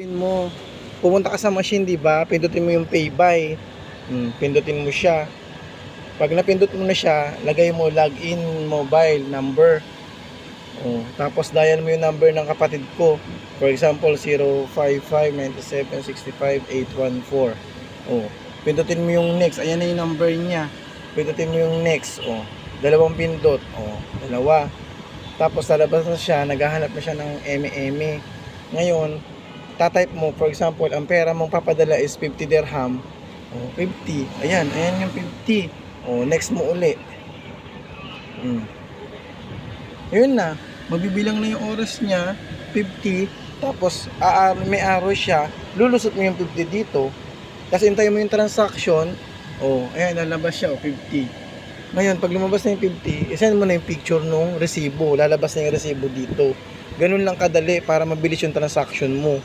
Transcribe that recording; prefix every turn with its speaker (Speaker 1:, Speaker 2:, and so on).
Speaker 1: Pin mo, pumunta ka sa machine, di ba? Pindutin mo yung pay by. Pindutin mo siya. Pag napindot mo na siya, lagay mo login mobile number. Tapos dial mo yung number ng kapatid ko. For example, 055-97-65-814. Pindutin mo yung next. Ayan na yung number niya. Pindutin mo yung next. Dalawang pindot. Dalawa. Tapos lalabas na siya, naghahanap na siya ng eme-eme. Ngayon, tatype mo, for example, ang pera mong papadala is 50 dirham. 50. Ayan yung 50. Next mo uli. Yun na, magbibilang na yung oras niya, 50. Tapos, may arrow siya, lulusot mo yung 50 dito. Kasi hintayin mo yung transaction. Ayan, lalabas siya, 50. Ngayon, pag lumabas na yung 50, isend mo na yung picture nung resibo. Lalabas na yung resibo dito. Ganun lang kadali para mabilis yung transaction mo.